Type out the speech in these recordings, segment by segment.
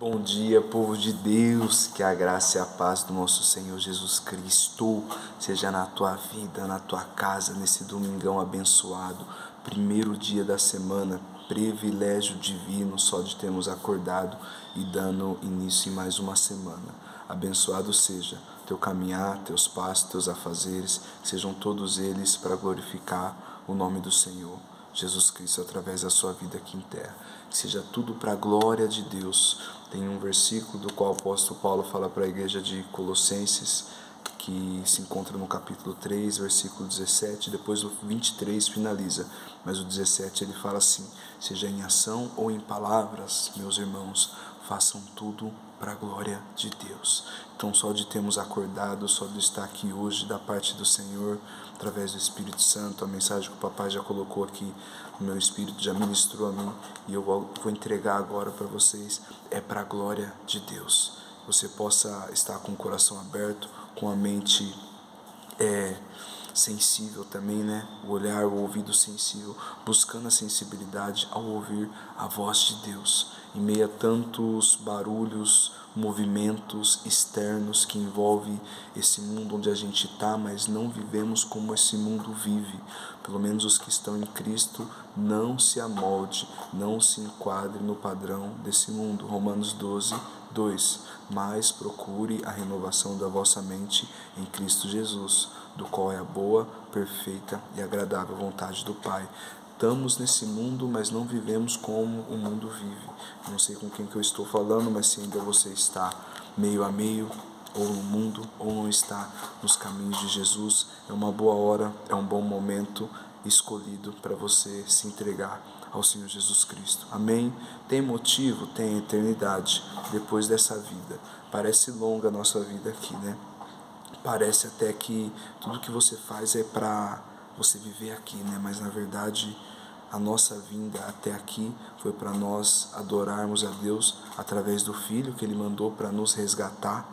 Bom dia, povo de Deus, que a graça e a paz do nosso Senhor Jesus Cristo seja na tua vida, na tua casa, nesse domingão abençoado, primeiro dia da semana, privilégio divino só de termos acordado e dando início em mais uma semana. Abençoado seja teu caminhar, teus passos, teus afazeres, sejam todos eles para glorificar o nome do Senhor Jesus Cristo através da sua vida aqui em terra. Que seja tudo para a glória de Deus. Tem um versículo do qual o apóstolo Paulo fala para a igreja de Colossenses, que se encontra no capítulo 3, versículo 17, depois o 23 finaliza, mas o 17 ele fala assim: seja em ação ou em palavras, meus irmãos, façam tudo para a glória de Deus. Então, só de termos acordado, só de estar aqui hoje da parte do Senhor, através do Espírito Santo, a mensagem que o papai já colocou aqui no meu espírito, já ministrou a mim, e eu vou entregar agora para vocês, é para a glória de Deus. Você possa estar com o coração aberto, com a mente sensível também, né? O olhar, o ouvido sensível, buscando a sensibilidade ao ouvir a voz de Deus, em meio a tantos barulhos, movimentos externos que envolvem esse mundo onde a gente está, mas não vivemos como esse mundo vive. Pelo menos os que estão em Cristo, não se amolde, não se enquadre no padrão desse mundo. Romanos 12, 2. Mas procure a renovação da vossa mente em Cristo Jesus, do qual é a boa, perfeita e agradável vontade do Pai. Estamos nesse mundo, mas não vivemos como o mundo vive. Não sei com quem que eu estou falando, mas se ainda você está meio a meio, ou no mundo, ou não está nos caminhos de Jesus, é uma boa hora, é um bom momento escolhido para você se entregar ao Senhor Jesus Cristo. Amém? Tem motivo? Tem eternidade depois dessa vida. Parece longa a nossa vida aqui, né? Parece até que tudo que você faz é para você viver aqui, né? Mas na verdade a nossa vinda até aqui foi para nós adorarmos a Deus através do Filho que Ele mandou para nos resgatar,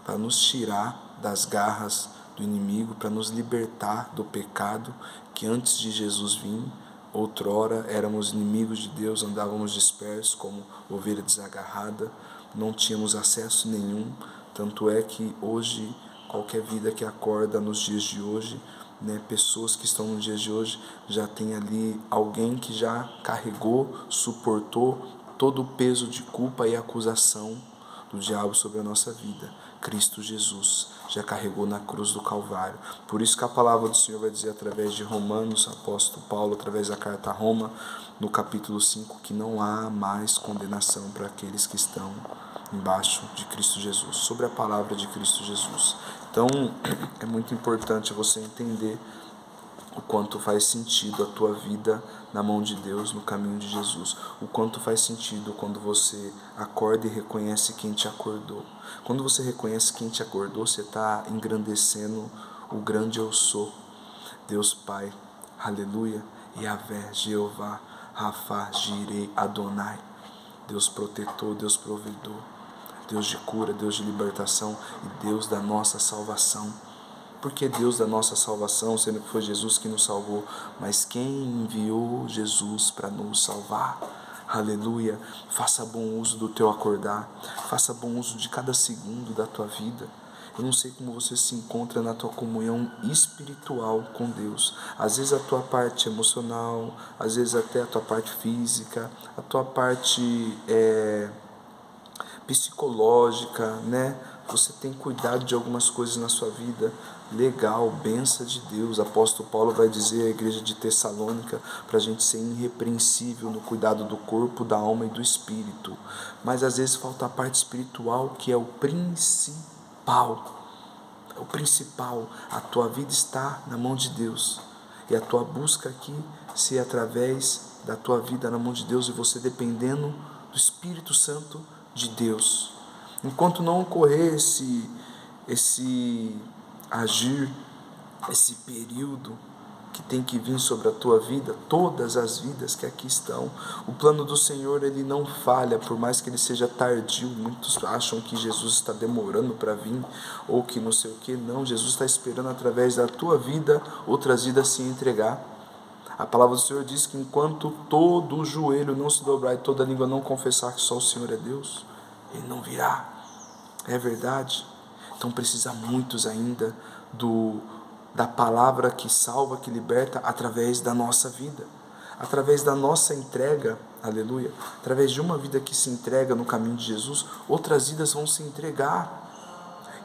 para nos tirar das garras do inimigo, para nos libertar do pecado que antes de Jesus vir, outrora éramos inimigos de Deus, andávamos dispersos como ovelha desagarrada, não tínhamos acesso nenhum. Tanto é que hoje, qualquer vida que acorda nos dias de hoje, né, pessoas que estão nos dias de hoje, já tem ali alguém que já carregou, suportou todo o peso de culpa e acusação do diabo sobre a nossa vida. Cristo Jesus já carregou na cruz do Calvário. Por isso que a palavra do Senhor vai dizer através de Romanos, apóstolo Paulo, através da carta a Roma, no capítulo 5, que não há mais condenação para aqueles que estão embaixo de Cristo Jesus, sobre a palavra de Cristo Jesus. Então, é muito importante você entender o quanto faz sentido a tua vida na mão de Deus, no caminho de Jesus. O quanto faz sentido quando você acorda e reconhece quem te acordou. Quando você reconhece quem te acordou, você está engrandecendo o grande eu sou. Deus Pai, aleluia, Yahvé, Jeová, Rafa, Jireh, Adonai. Deus protetor, Deus provedor, Deus de cura, Deus de libertação e Deus da nossa salvação. Porque Deus da nossa salvação, sendo que foi Jesus que nos salvou, mas quem enviou Jesus para nos salvar? Aleluia. Faça bom uso do teu acordar, faça bom uso de cada segundo da tua vida. Eu não sei como você se encontra na tua comunhão espiritual com Deus. Às vezes a tua parte emocional, às vezes até a tua parte física, a tua parte psicológica, né? Você tem cuidado de algumas coisas na sua vida. Legal, benção de Deus. O apóstolo Paulo vai dizer à igreja de Tessalônica para a gente ser irrepreensível no cuidado do corpo, da alma e do espírito. Mas às vezes falta a parte espiritual, que é o principal. É o principal. A tua vida está na mão de Deus. E a tua busca aqui ser através da tua vida na mão de Deus e você dependendo do Espírito Santo de Deus. Enquanto não ocorrer esse agir, esse período que tem que vir sobre a tua vida, todas as vidas que aqui estão, o plano do Senhor ele não falha, por mais que ele seja tardio. Muitos acham que Jesus está demorando para vir, ou que não sei o que. Não, Jesus está esperando através da tua vida, outras vidas se entregar. A palavra do Senhor diz que enquanto todo o joelho não se dobrar e toda língua não confessar que só o Senhor é Deus, Ele não virá. É verdade? Então precisa muitos ainda da palavra que salva, que liberta, através da nossa vida, através da nossa entrega, aleluia, através de uma vida que se entrega no caminho de Jesus, outras vidas vão se entregar.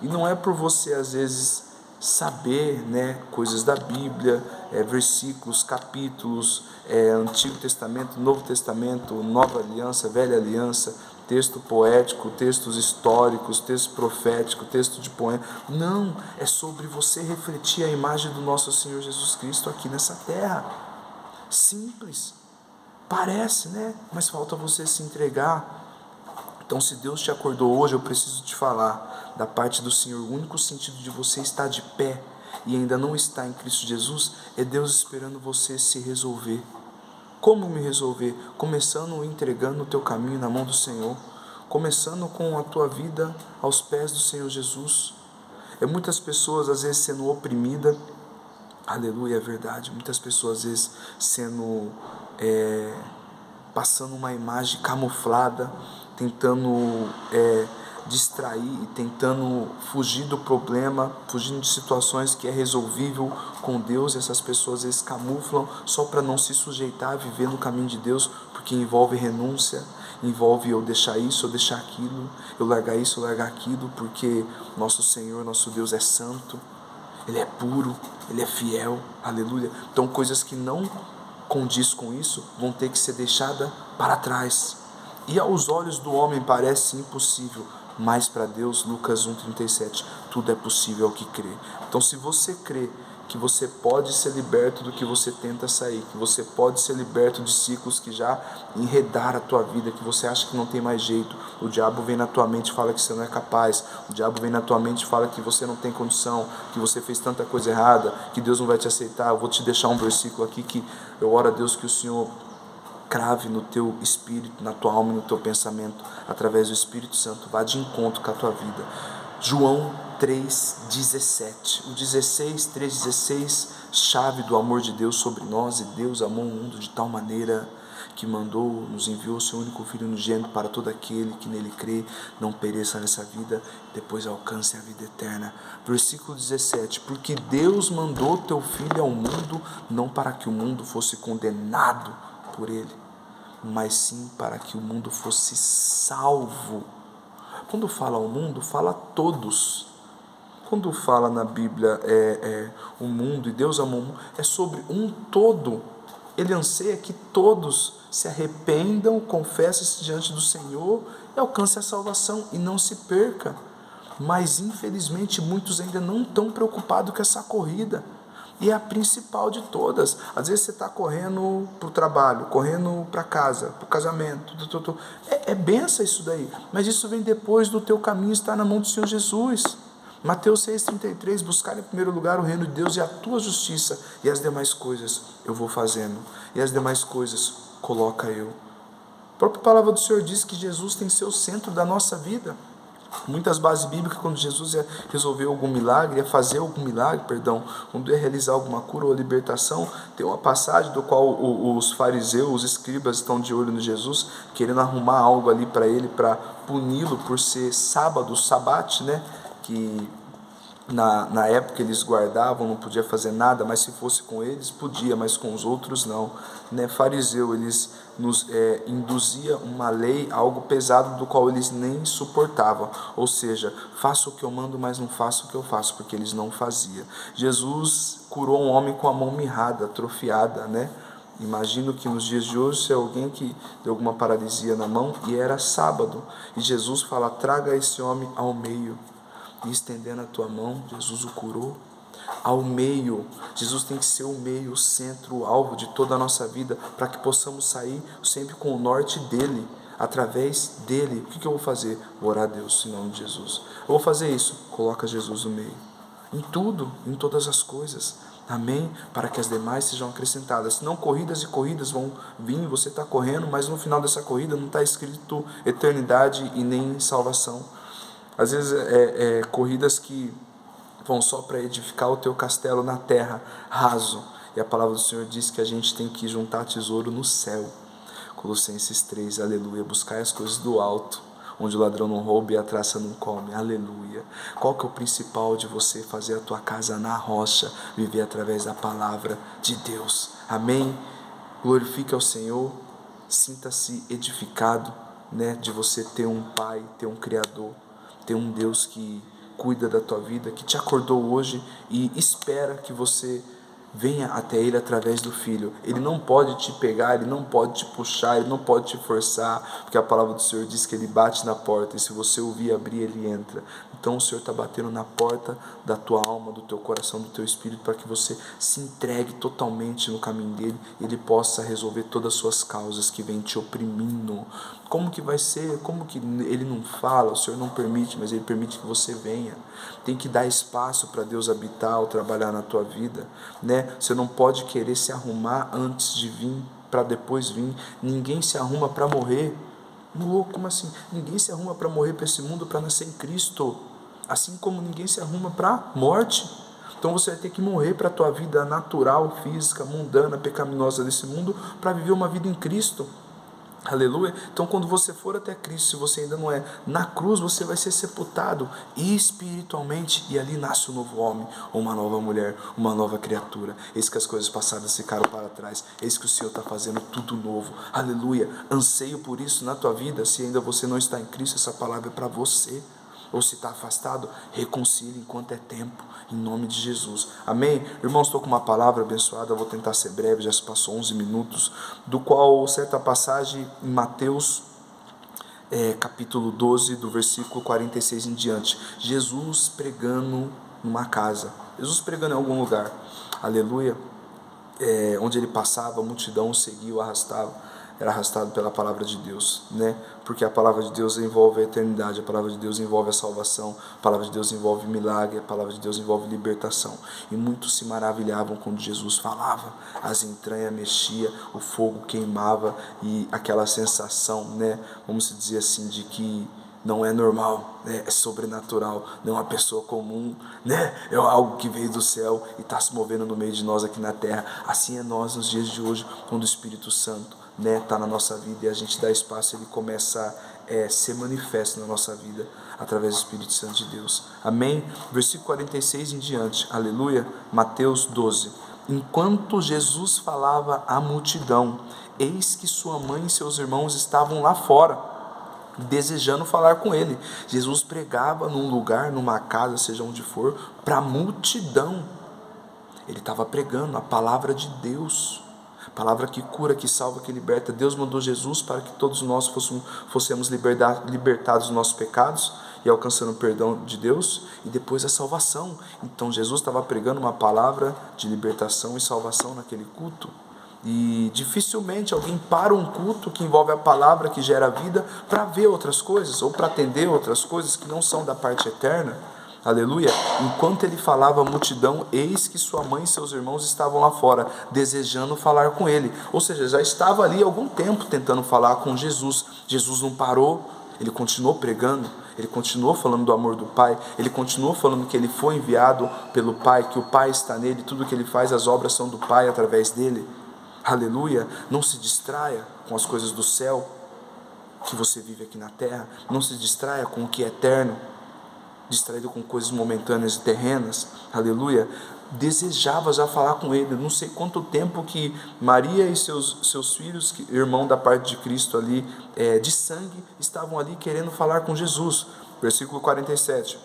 E não é por você às vezes saber, coisas da Bíblia, versículos, capítulos, Antigo Testamento, Novo Testamento, Nova Aliança, Velha Aliança, texto poético, textos históricos, texto profético, texto de poema. Não, é sobre você refletir a imagem do nosso Senhor Jesus Cristo aqui nessa terra. Simples, parece, mas falta você se entregar. Então, se Deus te acordou hoje, eu preciso te falar da parte do Senhor. O único sentido de você estar de pé e ainda não estar em Cristo Jesus é Deus esperando você se resolver. Como me resolver? Começando entregando o teu caminho na mão do Senhor, começando com a tua vida aos pés do Senhor Jesus. Muitas pessoas às vezes sendo oprimidas, aleluia, é verdade, muitas pessoas às vezes sendo passando uma imagem camuflada, tentando distrair e tentando fugir do problema, fugindo de situações que é resolvível com Deus. Essas pessoas às vezes camuflam só para não se sujeitar a viver no caminho de Deus, porque envolve renúncia, envolve eu deixar isso, eu deixar aquilo, eu largar isso, eu largar aquilo, porque nosso Senhor, nosso Deus é santo, Ele é puro, Ele é fiel, aleluia. Então coisas que não condiz com isso vão ter que ser deixadas para trás. E aos olhos do homem parece impossível, mas para Deus, Lucas 1,37, tudo é possível ao que crê. Então, se você crê que você pode ser liberto do que você tenta sair, que você pode ser liberto de ciclos que já enredaram a tua vida, que você acha que não tem mais jeito, o diabo vem na tua mente e fala que você não é capaz, o diabo vem na tua mente e fala que você não tem condição, que você fez tanta coisa errada, que Deus não vai te aceitar. Eu vou te deixar um versículo aqui que eu oro a Deus que o Senhor crave no teu espírito, na tua alma e no teu pensamento, através do Espírito Santo, vá de encontro com a tua vida. João 3,17, o 16, 3,16, chave do amor de Deus sobre nós. E Deus amou o mundo de tal maneira que nos enviou o seu único Filho unigênito, para todo aquele que nele crê, não pereça nessa vida, depois alcance a vida eterna. Versículo 17, porque Deus mandou teu Filho ao mundo, não para que o mundo fosse condenado por ele, mas sim para que o mundo fosse salvo. Quando fala o mundo, fala todos. Quando fala na Bíblia o mundo, e Deus amou o mundo, é sobre um todo. Ele anseia que todos se arrependam, confessem-se diante do Senhor e alcancem a salvação e não se perca. Mas infelizmente muitos ainda não estão preocupados com essa corrida. E é a principal de todas. Às vezes você está correndo para o trabalho, correndo para casa, para o casamento. É benção isso daí. Mas isso vem depois do teu caminho estar na mão do Senhor Jesus. Mateus 6,33, buscar em primeiro lugar o reino de Deus e a tua justiça, e as demais coisas eu vou fazendo. E as demais coisas coloca eu. A própria palavra do Senhor diz que Jesus tem que ser o centro da nossa vida. Muitas bases bíblicas, quando Jesus ia resolver algum milagre, ia fazer algum milagre, quando ia realizar alguma cura ou libertação, tem uma passagem do qual os fariseus, os escribas estão de olho no Jesus, querendo arrumar algo ali para ele, para puni-lo por ser sábado, sabate, que na época eles guardavam, não podia fazer nada, mas se fosse com eles podia, mas com os outros não. Fariseu, eles nos induzia uma lei, algo pesado do qual eles nem suportavam, ou seja, faço o que eu mando, mas não faço o que eu faço, porque eles não faziam. Jesus curou um homem com a mão mirrada, atrofiada, Imagino que nos dias de hoje, se é alguém que deu alguma paralisia na mão, e era sábado, e Jesus fala, traga esse homem ao meio, e estendendo a tua mão, Jesus o curou. Ao meio, Jesus tem que ser o meio, o centro, o alvo de toda a nossa vida, para que possamos sair sempre com o norte dele, através dele. O que eu vou fazer? Vou orar a Deus em nome de Jesus. Eu vou fazer isso, coloca Jesus no meio, em tudo, em todas as coisas, amém? Para que as demais sejam acrescentadas. Senão corridas e corridas vão vir, você está correndo, mas no final dessa corrida não está escrito eternidade e nem salvação. Às vezes corridas que vão só para edificar o teu castelo na terra, raso. E a palavra do Senhor diz que a gente tem que juntar tesouro no céu. Colossenses 3, aleluia, buscar as coisas do alto, onde o ladrão não rouba e a traça não come. Aleluia. Qual que é o principal de você fazer a tua casa na rocha, viver através da palavra de Deus? Amém? Glorifique ao Senhor, sinta-se edificado, né, de você ter um Pai, ter um Criador, ter um Deus que cuida da tua vida, que te acordou hoje e espera que você venha até Ele através do Filho. Ele não pode te pegar, Ele não pode te puxar, Ele não pode te forçar, porque a palavra do Senhor diz que Ele bate na porta, e se você ouvir abrir, Ele entra. Então o Senhor está batendo na porta da tua alma, do teu coração, do teu espírito, para que você se entregue totalmente no caminho dEle, e Ele possa resolver todas as suas causas que vêm te oprimindo. Como que vai ser? Como que Ele não fala? O Senhor não permite, mas Ele permite que você venha. Tem que dar espaço para Deus habitar ou trabalhar na tua vida, né? Você não pode querer se arrumar antes de vir, para depois vir. Ninguém se arruma para morrer. Louco, como assim? Ninguém se arruma para morrer para esse mundo, para nascer em Cristo. Assim como ninguém se arruma para morte. Então você vai ter que morrer para a tua vida natural, física, mundana, pecaminosa desse mundo, para viver uma vida em Cristo. Aleluia. Então quando você for até Cristo, se você ainda não é, na cruz você vai ser sepultado espiritualmente, e ali nasce um novo homem, uma nova mulher, uma nova criatura. Eis que as coisas passadas ficaram para trás, eis que o Senhor está fazendo tudo novo. Aleluia. Anseio por isso na tua vida. Se ainda você não está em Cristo, essa palavra é para você. Ou se está afastado, reconcilie enquanto é tempo, em nome de Jesus. Amém? Irmãos, estou com uma palavra abençoada, vou tentar ser breve, já se passou 11 minutos, do qual certa passagem em Mateus, capítulo 12, do versículo 46 em diante. Jesus pregando numa casa, Jesus pregando em algum lugar, aleluia, onde ele passava, a multidão o seguia, o arrastava. Era arrastado pela palavra de Deus, né? Porque a palavra de Deus envolve a eternidade, a palavra de Deus envolve a salvação, a palavra de Deus envolve milagre, a palavra de Deus envolve libertação. E muitos se maravilhavam quando Jesus falava, as entranhas mexiam, o fogo queimava, e aquela sensação, né? Vamos dizer assim, de que não é normal, né? É sobrenatural, não é uma pessoa comum, né? É algo que veio do céu e está se movendo no meio de nós aqui na terra. Assim é nós nos dias de hoje, quando o Espírito Santo, né, está na nossa vida e a gente dá espaço, ele começa a ser manifesto na nossa vida através do Espírito Santo de Deus. Amém? Versículo 46 em diante, aleluia. Mateus 12. Enquanto Jesus falava à multidão, eis que sua mãe e seus irmãos estavam lá fora, desejando falar com ele. Jesus pregava num lugar, numa casa, seja onde for, para a multidão. Ele estava pregando a palavra de Deus, palavra que cura, que salva, que liberta. Deus mandou Jesus para que todos nós fossemos libertados dos nossos pecados e alcançando o perdão de Deus e depois a salvação. Então Jesus estava pregando uma palavra de libertação e salvação naquele culto. E dificilmente alguém para um culto que envolve a palavra que gera vida para ver outras coisas ou para atender outras coisas que não são da parte eterna. Aleluia. Enquanto ele falava à multidão, eis que sua mãe e seus irmãos estavam lá fora, desejando falar com ele. Ou seja, já estava ali há algum tempo tentando falar com Jesus. Jesus não parou, ele continuou pregando, ele continuou falando do amor do Pai, ele continuou falando que ele foi enviado pelo Pai, que o Pai está nele, tudo que ele faz, as obras são do Pai através dele. Aleluia. Não se distraia com as coisas do céu que você vive aqui na terra, não se distraia com o que é eterno, distraído com coisas momentâneas e terrenas. Aleluia. Desejava já falar com ele. Não sei quanto tempo que Maria e seus filhos, irmão da parte de Cristo ali, de sangue, estavam ali querendo falar com Jesus. Versículo 47.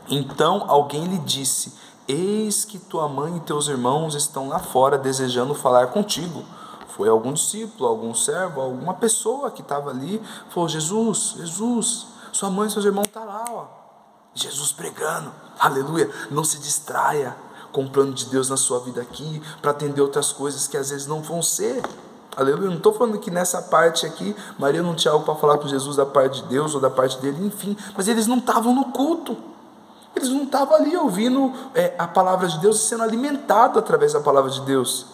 Então alguém lhe disse: eis que tua mãe e teus irmãos estão lá fora desejando falar contigo. Foi algum discípulo, algum servo, alguma pessoa que estava ali, falou: Jesus, sua mãe e seus irmãos estão lá, ó. Jesus pregando, aleluia. Não se distraia com o plano de Deus na sua vida aqui, para atender outras coisas que às vezes não vão ser, aleluia. Não estou falando que nessa parte aqui, Maria não tinha algo para falar com Jesus da parte de Deus, ou da parte dele, enfim, mas eles não estavam no culto, eles não estavam ali ouvindo a palavra de Deus e sendo alimentado através da palavra de Deus,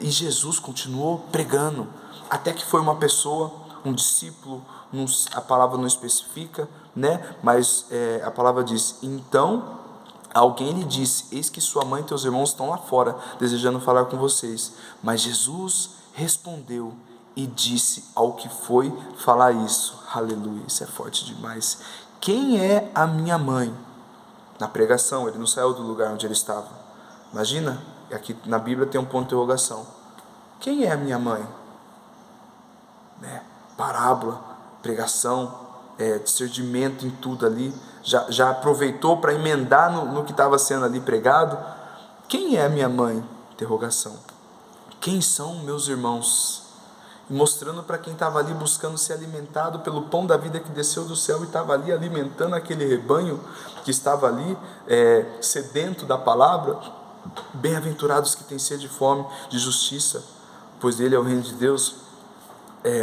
e Jesus continuou pregando, até que foi uma pessoa, um discípulo, a palavra não especifica, né? Mas a palavra diz: então alguém lhe disse: eis que sua mãe e teus irmãos estão lá fora, desejando falar com vocês. Mas Jesus respondeu e disse ao que foi falar isso, Aleluia, isso é forte demais. Quem é a minha mãe? Na pregação, ele não saiu do lugar onde ele estava. Imagina, aqui na Bíblia tem um ponto de interrogação. Quem é a minha mãe? Parábola, pregação, discernimento em tudo ali. Já aproveitou para emendar no que estava sendo ali pregado. Quem é a minha mãe? Interrogação. Quem são meus irmãos? E mostrando para quem estava ali buscando ser alimentado pelo pão da vida que desceu do céu e estava ali alimentando aquele rebanho que estava ali sedento da palavra. Bem-aventurados que têm sede e fome de justiça, pois dele é o reino de Deus.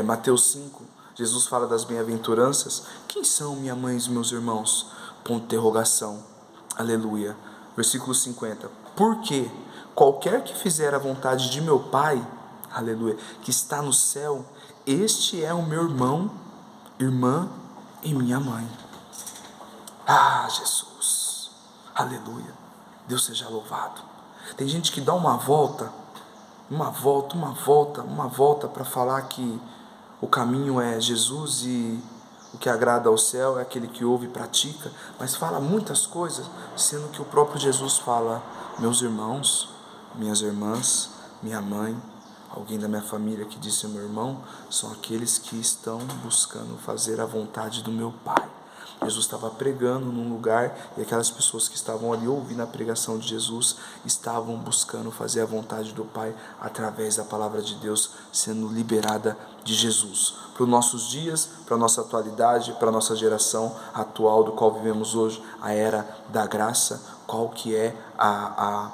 Mateus 5, Jesus fala das bem-aventuranças. Quem são minha mãe e meus irmãos? Ponto de interrogação. Aleluia. Versículo 50. Porque qualquer que fizer a vontade de meu Pai, aleluia, que está no céu, este é o meu irmão, irmã e minha mãe. Jesus, aleluia, Deus seja louvado. Tem gente que dá uma volta para falar que o caminho é Jesus e o que agrada ao céu é aquele que ouve e pratica, mas fala muitas coisas, sendo que o próprio Jesus fala: meus irmãos, minhas irmãs, minha mãe, alguém da minha família que disse meu irmão, são aqueles que estão buscando fazer a vontade do meu Pai. Jesus estava pregando num lugar e aquelas pessoas que estavam ali ouvindo a pregação de Jesus estavam buscando fazer a vontade do Pai através da palavra de Deus sendo liberada de Jesus. Para os nossos dias, para a nossa atualidade, para a nossa geração atual do qual vivemos hoje, a era da graça, qual que é a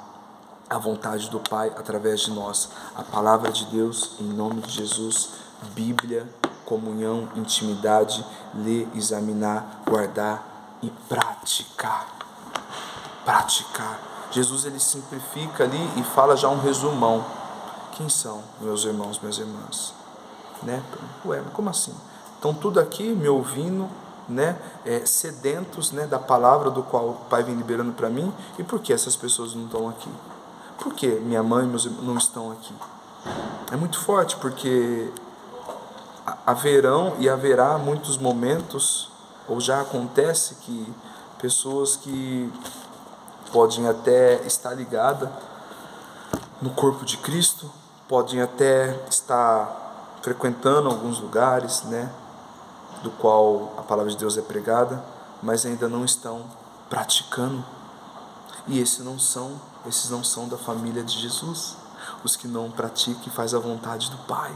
vontade do Pai através de nós? A palavra de Deus, em nome de Jesus, Bíblia, comunhão, intimidade, ler, examinar, guardar e praticar. Jesus, ele simplifica ali e fala já um resumão. Quem são meus irmãos, minhas irmãs? Mas como assim? Estão tudo aqui me ouvindo, sedentos, da palavra do qual o Pai vem liberando para mim. E por que essas pessoas não estão aqui? Por que minha mãe e meus irmãos não estão aqui? É muito forte, porque haverá muitos momentos, ou já acontece, que pessoas que podem até estar ligadas no corpo de Cristo, podem até estar frequentando alguns lugares, do qual a palavra de Deus é pregada, mas ainda não estão praticando. E esses não são da família de Jesus, os que não praticam e fazem a vontade do Pai.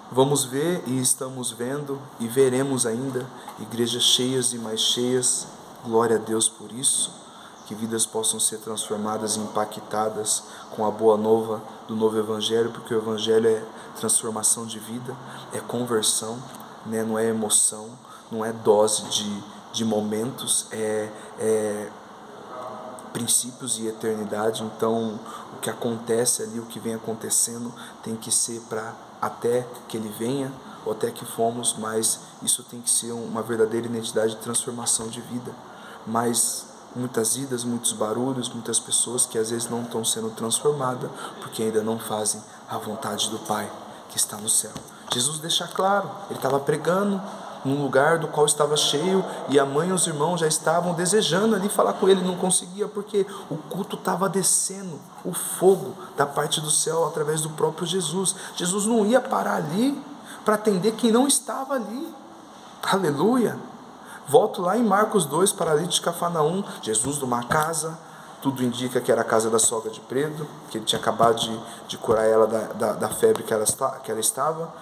Vamos ver e estamos vendo e veremos ainda igrejas cheias e mais cheias. Glória a Deus por isso, que vidas possam ser transformadas e impactadas com a boa nova do novo Evangelho, porque o Evangelho é transformação de vida, é conversão, não é emoção, não é dose de momentos, é princípios e eternidade. Então o que acontece ali, o que vem acontecendo tem que ser para até que ele venha ou até que fomos, mas isso tem que ser uma verdadeira identidade de transformação de vida. Mas muitas vidas, muitos barulhos, muitas pessoas que às vezes não estão sendo transformadas porque ainda não fazem a vontade do Pai que está no céu. Jesus deixa claro, ele estava pregando num lugar do qual estava cheio, e a mãe e os irmãos já estavam desejando ali falar com ele, não conseguia, porque o culto estava descendo, o fogo da parte do céu através do próprio Jesus. Jesus não ia parar ali para atender quem não estava ali. Aleluia. Volto lá em Marcos 2, paralítico de Cafarnaum, Jesus numa casa, tudo indica que era a casa da sogra de Pedro, que ele tinha acabado de curar ela da febre que ela estava,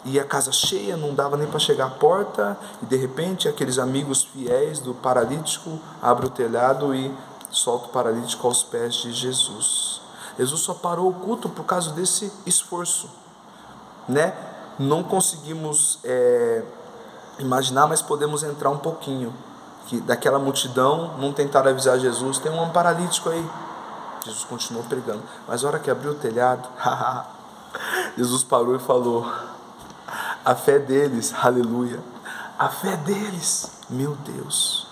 e a casa cheia, não dava nem para chegar à porta, e de repente aqueles amigos fiéis do paralítico abrem o telhado e soltam o paralítico aos pés de Jesus. Jesus só parou o culto por causa desse esforço, Não conseguimos imaginar, mas podemos entrar um pouquinho, que daquela multidão não tentaram avisar Jesus, tem um paralítico aí. Jesus continuou pregando, mas a hora que abriu o telhado, Jesus parou e falou: a fé deles, aleluia, a fé deles, meu Deus,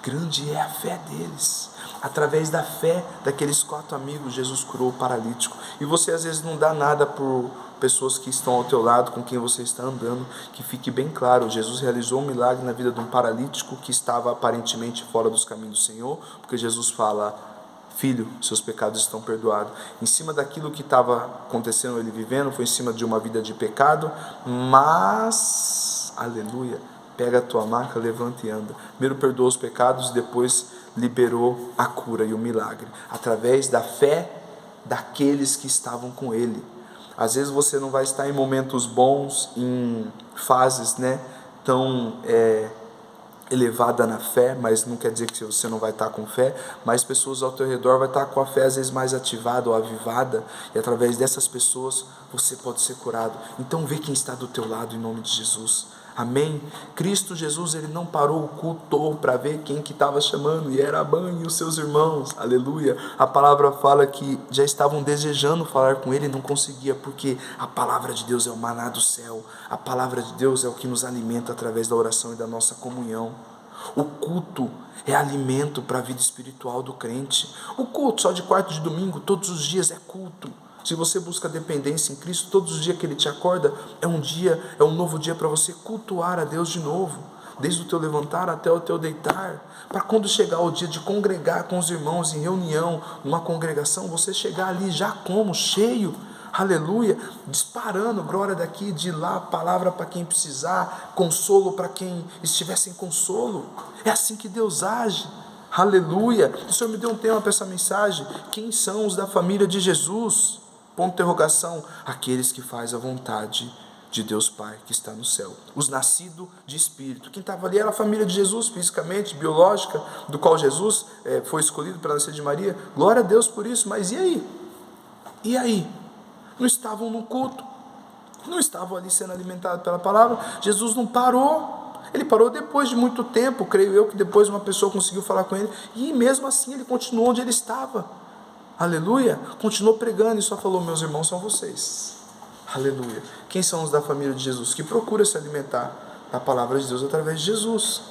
grande é a fé deles. Através da fé daqueles 4 amigos, Jesus curou o paralítico. E você às vezes não dá nada pessoas que estão ao teu lado, com quem você está andando, que fique bem claro, Jesus realizou um milagre na vida de um paralítico que estava aparentemente fora dos caminhos do Senhor, porque Jesus fala: filho, seus pecados estão perdoados. Em cima daquilo que estava acontecendo, ele vivendo, foi em cima de uma vida de pecado, mas, aleluia, pega a tua maca, levanta e anda. Primeiro perdoou os pecados, depois liberou a cura e o milagre, através da fé daqueles que estavam com ele. Às vezes você não vai estar em momentos bons, em fases, tão elevada na fé, mas não quer dizer que você não vai estar com fé, mas pessoas ao teu redor vai estar com a fé às vezes mais ativada ou avivada, e através dessas pessoas você pode ser curado. Então vê quem está do teu lado em nome de Jesus. Amém? Cristo Jesus, ele não parou o culto para ver quem que estava chamando, e era Aban e os seus irmãos, aleluia. A palavra fala que já estavam desejando falar com ele e não conseguia, porque a palavra de Deus é o maná do céu, a palavra de Deus é o que nos alimenta através da oração e da nossa comunhão. O culto é alimento para a vida espiritual do crente. O culto só de quarta e de domingo, todos os dias é culto. Se você busca dependência em Cristo, todos os dias que Ele te acorda, é um novo dia para você cultuar a Deus de novo, desde o teu levantar até o teu deitar, para quando chegar o dia de congregar com os irmãos em reunião, numa congregação, você chegar ali já como? Cheio, aleluia, disparando, glória daqui, de lá, palavra para quem precisar, consolo para quem estiver sem consolo. É assim que Deus age. Aleluia. O Senhor me deu um tema para essa mensagem: quem são os da família de Jesus? Ponto de interrogação: aqueles que fazem a vontade de Deus Pai que está no céu, os nascidos de Espírito. Quem estava ali era a família de Jesus, fisicamente, biológica, do qual Jesus foi escolhido para nascer de Maria. Glória a Deus por isso. Mas e aí? E aí? Não estavam no culto, não estavam ali sendo alimentados pela palavra. Jesus não parou. Ele parou depois de muito tempo, creio eu que depois uma pessoa conseguiu falar com ele, e mesmo assim ele continuou onde ele estava. Aleluia, continuou pregando e só falou: meus irmãos são vocês. Aleluia. Quem são os da família de Jesus? Que procura se alimentar da palavra de Deus através de Jesus.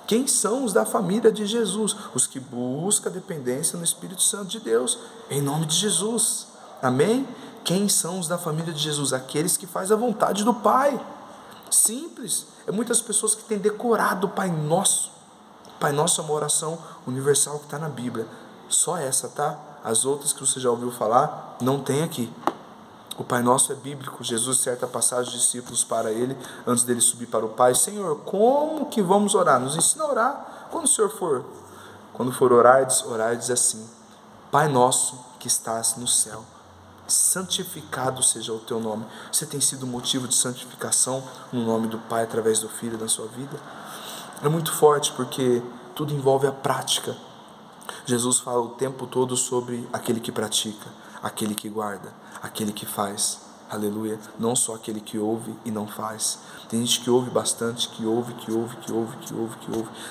Quem são os da família de Jesus? Os que buscam a dependência no Espírito Santo de Deus, em nome de Jesus. Amém? Quem são os da família de Jesus? Aqueles que fazem a vontade do Pai. Simples. É muitas pessoas que têm decorado o Pai Nosso. Pai Nosso é uma oração universal que está na Bíblia. Só essa, tá? As outras que você já ouviu falar, não tem aqui. O Pai Nosso é bíblico. Jesus, certa passagem, os discípulos para ele, antes dele subir para o Pai: Senhor, como que vamos orar? Nos ensina a orar. Quando o Senhor quando for orar, diz assim: Pai Nosso que estás no céu, santificado seja o teu nome. Você tem sido motivo de santificação no nome do Pai, através do Filho da sua vida? É muito forte, porque tudo envolve a prática. Jesus fala o tempo todo sobre aquele que pratica, aquele que guarda, aquele que faz. Aleluia. Não só aquele que ouve e não faz. Tem gente que ouve bastante, que ouve,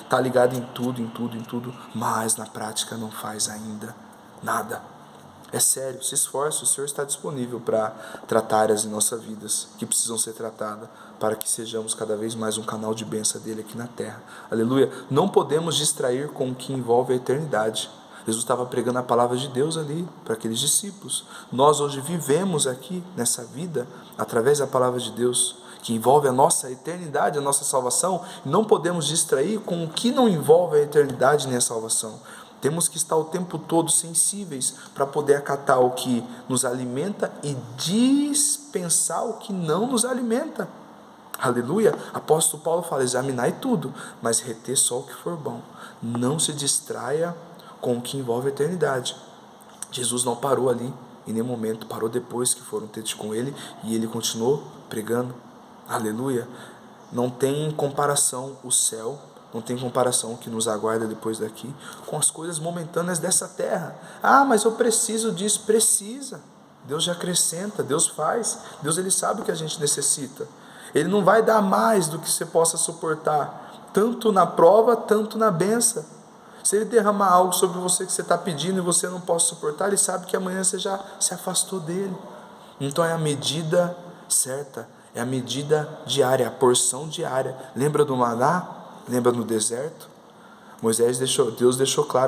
está ligado em tudo, mas na prática não faz ainda nada. É sério, se esforce, o Senhor está disponível para tratar áreas em nossas vidas que precisam ser tratadas, para que sejamos cada vez mais um canal de bênção dele aqui na terra. Aleluia. Não podemos distrair com o que envolve a eternidade. Jesus estava pregando a palavra de Deus ali para aqueles discípulos. Nós hoje vivemos aqui nessa vida através da palavra de Deus, que envolve a nossa eternidade, a nossa salvação. Não podemos distrair com o que não envolve a eternidade nem a salvação. Temos que estar o tempo todo sensíveis para poder acatar o que nos alimenta e dispensar o que não nos alimenta. Aleluia. Apóstolo Paulo fala: examinai tudo, mas reter só o que for bom. Não se distraia com o que envolve a eternidade. Jesus não parou ali em nenhum momento, parou depois que foram ter com ele, e ele continuou pregando. Aleluia. Não tem comparação o céu, não tem comparação o que nos aguarda depois daqui com as coisas momentâneas dessa terra. Ah, mas eu preciso disso. Precisa. Deus já acrescenta, Deus faz. Deus, ele sabe o que a gente necessita. Ele não vai dar mais do que você possa suportar, tanto na prova, tanto na bênção. Se ele derramar algo sobre você que você está pedindo e você não pode suportar, ele sabe que amanhã você já se afastou dele. Então é a medida certa, é a medida diária, a porção diária. Lembra do maná? Lembra no deserto? Deus deixou claro